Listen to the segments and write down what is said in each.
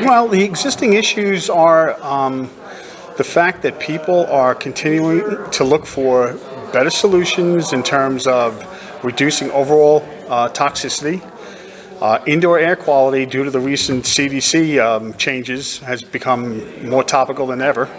Well, the existing issues are the fact that people are continuing to look for better solutions in terms of reducing overall toxicity. Indoor air quality, due to the recent CDC changes, has become more topical than ever.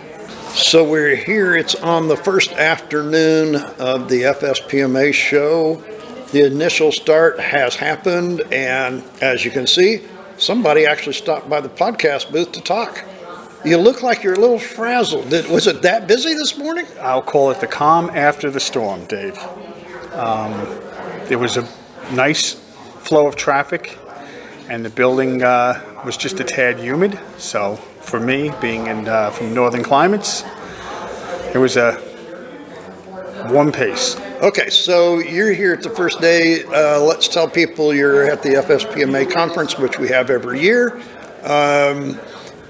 So we're here, it's on the first afternoon of the FSPMA show. The initial start has happened, and as you can see, somebody actually stopped by the podcast booth to talk. You look like you're a little frazzled. Was it that busy this morning? I'll call it the calm after the storm, Dave. There was a nice flow of traffic, and the building was just a tad humid. So for me, being from northern climates, it was a warm pace. Okay, so you're here at the first day. Let's tell people you're at the FSPMA conference, which we have every year.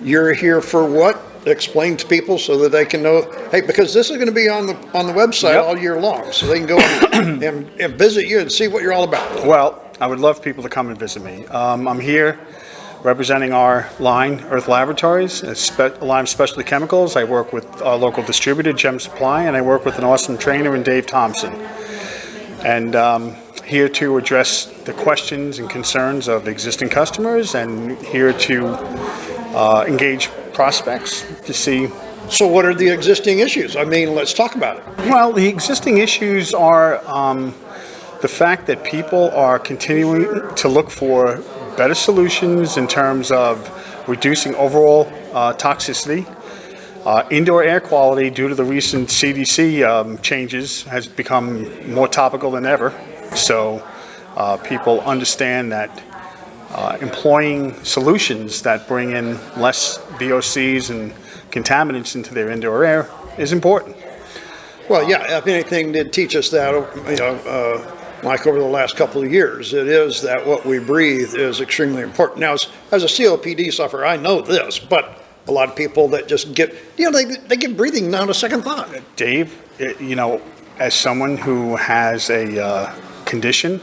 You're here for what? Explain to people so that they can know. Hey, because this is going to be on the website all year long, so they can go and visit you and see what you're all about. Well, I would love people to come and visit me. I'm here representing our line, Earth Laboratories, a line of specialty chemicals. I work with our local distributor, Gem Supply, and I work with an awesome trainer in Dave Thompson. And here to address the questions and concerns of existing customers, and here to engage prospects to see. So what are the existing issues? I mean, let's talk about it. Well, the existing issues are the fact that people are continuing to look for better solutions in terms of reducing overall toxicity. Indoor air quality, due to the recent CDC changes, has become more topical than ever. So people understand that employing solutions that bring in less VOCs and contaminants into their indoor air is important. Well, yeah, if anything did teach us that, Mike, over the last couple of years, it is that what we breathe is extremely important. Now, as a COPD sufferer, I know this, but a lot of people that just get, they get breathing down to second thought. Dave, as someone who has a condition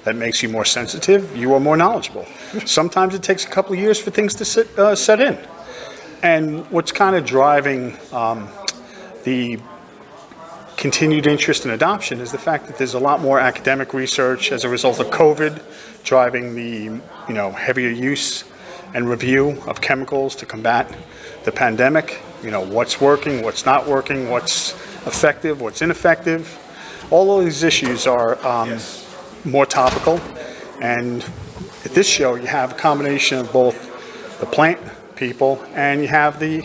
that makes you more sensitive, you are more knowledgeable. Sometimes it takes a couple of years for things to set in. And what's kind of driving the continued interest in adoption is the fact that there's a lot more academic research as a result of COVID, driving the heavier use and review of chemicals to combat the pandemic. What's working, what's not working, what's effective, what's ineffective. All of these issues are more topical, and at this show you have a combination of both the plant people and you have the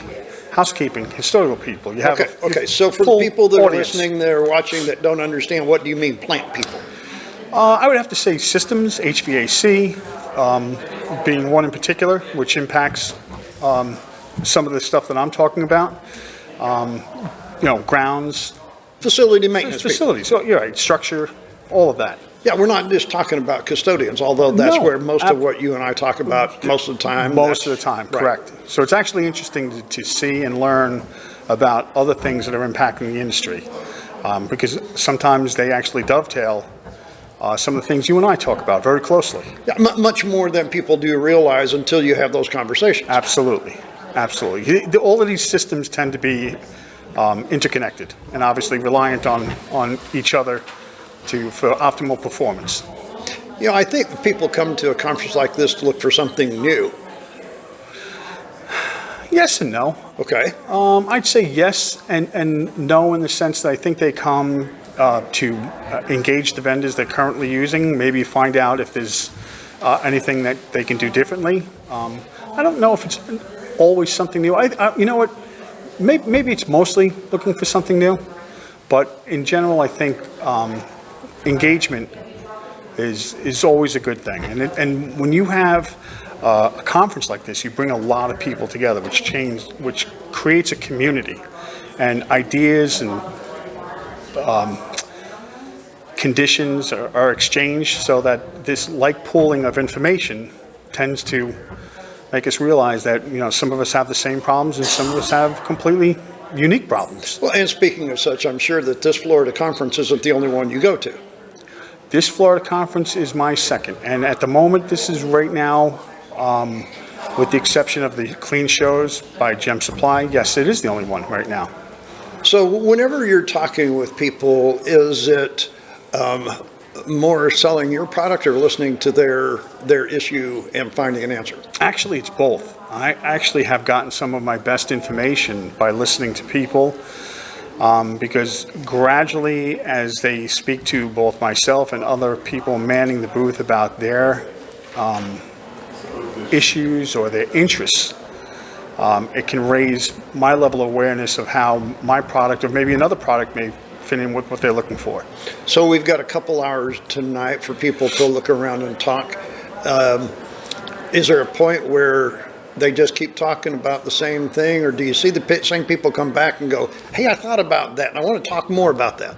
housekeeping, historical people. You have okay. So for the people that are listening, that are watching, that don't understand, what do you mean plant people? I would have to say systems, HVAC, being one in particular, which impacts some of the stuff that I'm talking about. Grounds, facility maintenance, facilities. So you're right, structure, all of that. Yeah, we're not just talking about custodians, although that's where most of what you and I talk about most of the time. Most of the time, correct. Right. So it's actually interesting to see and learn about other things that are impacting the industry, because sometimes they actually dovetail some of the things you and I talk about very closely. Yeah, much more than people do realize until you have those conversations. Absolutely, absolutely. All of these systems tend to be interconnected and obviously reliant on each other for optimal performance. I think people come to a conference like this to look for something new. Yes and no. Okay. I'd say yes and no in the sense that I think they come to engage the vendors they're currently using, maybe find out if there's anything that they can do differently. I don't know if it's always something new. You know what? Maybe it's mostly looking for something new, but in general, I think engagement is always a good thing. And when you have a conference like this, you bring a lot of people together, which creates a community, and ideas and conditions are exchanged, so that this like pooling of information tends to make us realize that some of us have the same problems and some of us have completely unique problems. Well, and speaking of such, I'm sure that this Florida conference isn't the only one you go to. This Florida conference is my second, and at the moment, this is right now With the exception of the clean shows by Gem Supply, yes, it is the only one right now. So whenever you're talking with people, is it more selling your product or listening to their issue and finding an answer? Actually, it's both. I actually have gotten some of my best information by listening to people, because gradually, as they speak to both myself and other people manning the booth about their issues or their interests, it can raise my level of awareness of how my product or maybe another product may fit in with what they're looking for. So we've got a couple hours tonight for people to look around and talk. Is there a point where they just keep talking about the same thing, or do you see the same people come back and go, hey, I thought about that and I want to talk more about that?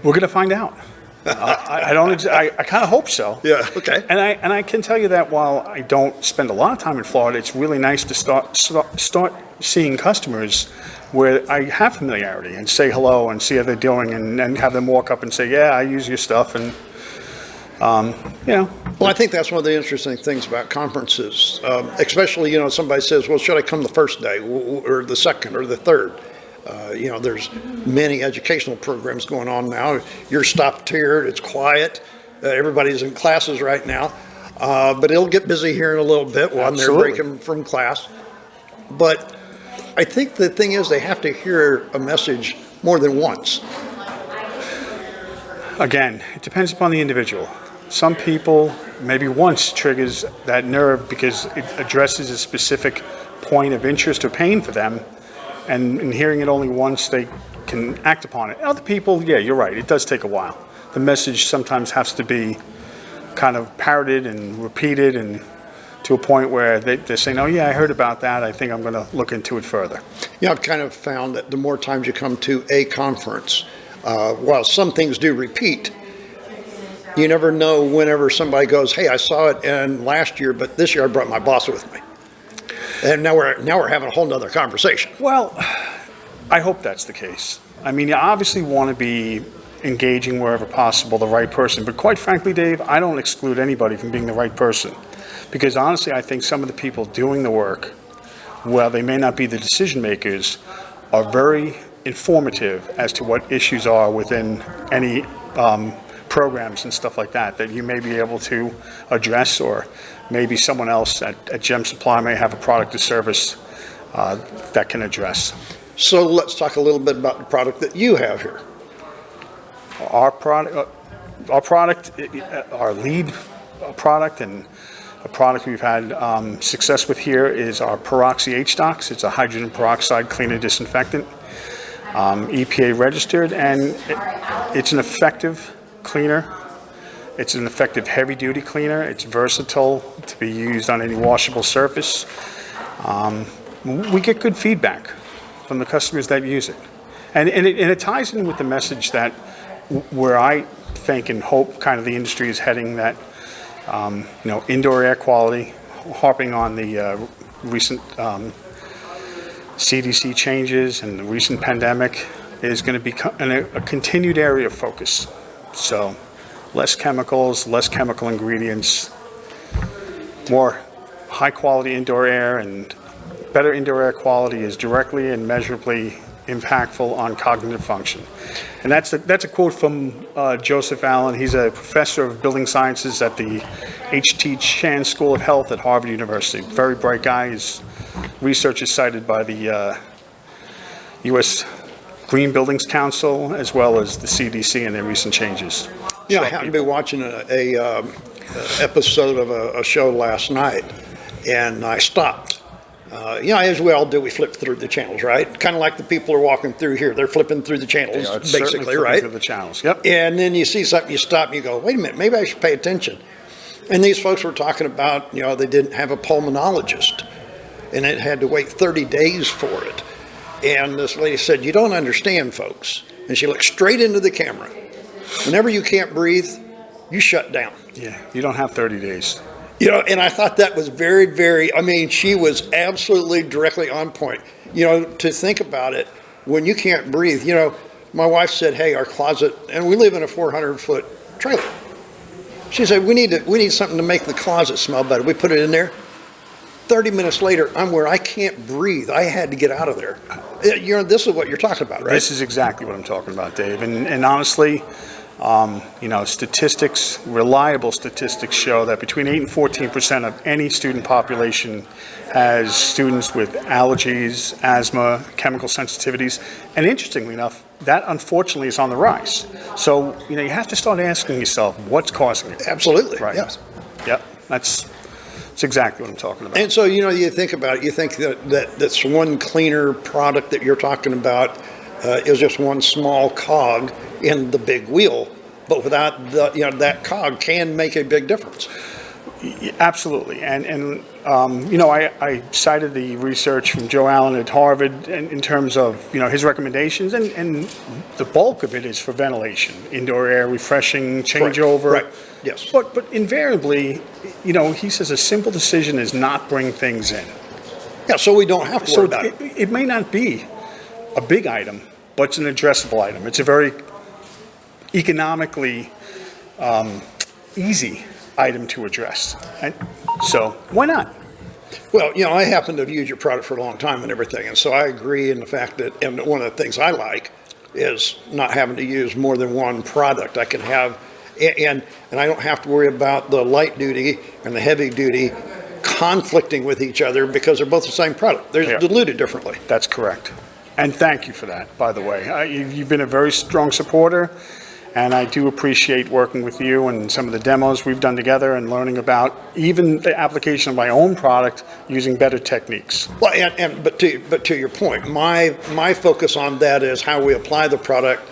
We're going to find out. I kind of hope so. Yeah, okay. And I can tell you that while I don't spend a lot of time in Florida, it's really nice to start seeing customers where I have familiarity and say hello and see how they're doing and have them walk up and say, yeah, I use your stuff, and Well, I think that's one of the interesting things about conferences, especially, somebody says, well, should I come the first day or the second or the third? There's many educational programs going on now. You're stopped here, it's quiet, everybody's in classes right now, but it'll get busy here in a little bit when Absolutely. they're breaking from class. But I think the thing is they have to hear a message more than once. Again, it depends upon the individual. Some people, maybe once triggers that nerve because it addresses a specific point of interest or pain for them, and in hearing it only once, they can act upon it. Other people, yeah, you're right, it does take a while. The message sometimes has to be kind of parroted and repeated, and to a point where they're saying, oh yeah, I heard about that, I think I'm going to look into it further. I've kind of found that the more times you come to a conference, while some things do repeat, you never know whenever somebody goes, hey, I saw it last year, but this year I brought my boss with me. And now we're having a whole nother conversation. Well, I hope that's the case. I mean, you obviously want to be engaging wherever possible the right person, but quite frankly, Dave, I don't exclude anybody from being the right person. Because honestly, I think some of the people doing the work, while they may not be the decision makers, are very informative as to what issues are within any programs and stuff like that you may be able to address, or maybe someone else at Gem Supply may have a product or service that can address. So let's talk a little bit about the product that you have here. Our lead product, and a product we've had success with here, is our Peroxy HDOX. It's a hydrogen peroxide cleaner disinfectant, EPA registered, and it's an effective cleaner. It's an effective heavy-duty cleaner. It's versatile to be used on any washable surface. We get good feedback from the customers that use it. And it ties in with the message that where I think and hope kind of the industry is heading, that indoor air quality, harping on the recent CDC changes and the recent pandemic, is going to become a continued area of focus. So less chemicals, less chemical ingredients, more high quality indoor air, and better indoor air quality is directly and measurably impactful on cognitive function. And that's a quote from Joseph Allen. He's a professor of building sciences at the H.T. Chan School of Health at Harvard University. Very bright guy. His research is cited by the U.S. Green Buildings Council, as well as the CDC and their recent changes. I happened to be watching a episode of a show last night, and I stopped. As we all do, we flip through the channels, right? Kind of like the people are walking through here. They're flipping through the channels, basically, right? Through the channels, yep. And then you see something, you stop, and you go, wait a minute, maybe I should pay attention. And these folks were talking about, they didn't have a pulmonologist, and it had to wait 30 days for it. And this lady said, you don't understand, folks. And she looked straight into the camera. Whenever you can't breathe, you shut down. Yeah, you don't have 30 days. And I thought that was very, very, she was absolutely directly on point. To think about it, when you can't breathe, my wife said, hey, our closet, and we live in a 400-foot trailer. She said, we need something to make the closet smell better. We put it in there. 30 minutes later, I'm where I can't breathe. I had to get out of there. This is what you're talking about, right? This is exactly what I'm talking about, Dave. And honestly, statistics, reliable statistics show that between 8 and 14% of any student population has students with allergies, asthma, chemical sensitivities. And interestingly enough, that unfortunately is on the rise. So, you have to start asking yourself, what's causing it? Absolutely, Right. yes. Yep. That's exactly what I'm talking about. And so, you think about it, you think that's one cleaner product that you're talking about is just one small cog in the big wheel, but without that cog can make a big difference. Absolutely. And I cited the research from Joe Allen at Harvard in terms of, his recommendations, and the bulk of it is for ventilation, indoor air, refreshing, changeover. Right. Yes. But invariably, he says a simple decision is not bring things in. Yeah, so we don't have to worry about it. It may not be a big item, but it's an addressable item. It's a very economically easy item to address. And so why not? Well, I happen to have used your product for a long time and everything, and so I agree in the fact that, and one of the things I like is not having to use more than one product. I can have, and I don't have to worry about the light duty and the heavy duty conflicting with each other because they're both the same product. They're diluted differently. That's correct. And thank you for that, by the way. You've been a very strong supporter, and I do appreciate working with you and some of the demos we've done together and learning about even the application of my own product using better techniques. Well, but to your point, my focus on that is how we apply the product.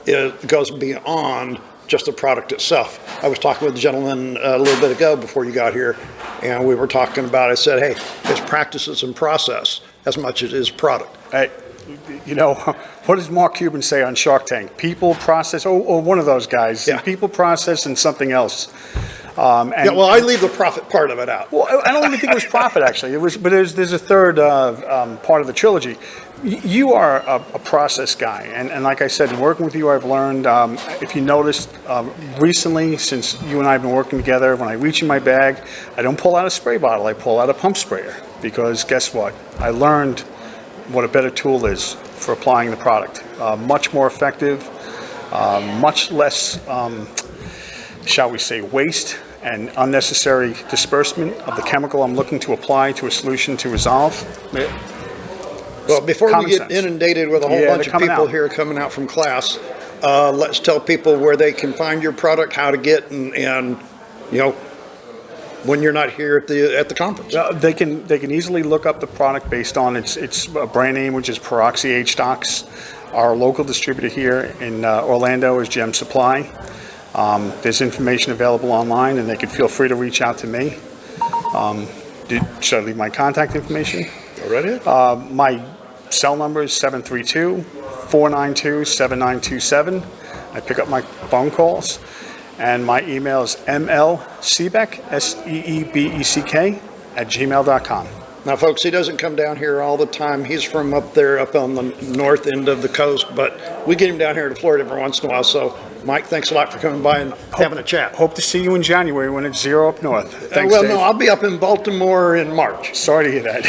It goes beyond just the product itself. I was talking with a gentleman a little bit ago before you got here, and we were talking about, I said, hey, it's practices and process as much as it is product. What does Mark Cuban say on Shark Tank? People, process, or one of those guys. Yeah. People, process, and something else. Well, I leave the profit part of it out. Well, I don't even think it was profit, actually. But there's a third part of the trilogy. You are a process guy, and like I said, in working with you, I've learned. If you noticed recently, since you and I have been working together, when I reach in my bag, I don't pull out a spray bottle. I pull out a pump sprayer because guess what? I learned what a better tool is for applying the product. Much more effective, much less, shall we say, waste and unnecessary disbursement of the chemical I'm looking to apply to a solution to resolve. Well, before we get sense. Inundated with a whole bunch of people here coming out from class, let's tell people where they can find your product, how to get, and when you're not here at the conference. They can easily look up the product based on its brand name, which is Peroxy HDOX. Our local distributor here in Orlando is Gem Supply. There's information available online, and they can feel free to reach out to me. Should I leave my contact information? Go right ahead. My cell number is 732-492-7927. I pick up my phone calls. And my email is mlseebeck, SEEBECK, @gmail.com. Now, folks, he doesn't come down here all the time. He's from up there, up on the north end of the coast, but we get him down here to Florida every once in a while. So, Mike, thanks a lot for coming by and having a chat. Hope to see you in January when it's 0 up north. Thanks, well, Dave. no, I'll be up in Baltimore in March. Sorry to hear that.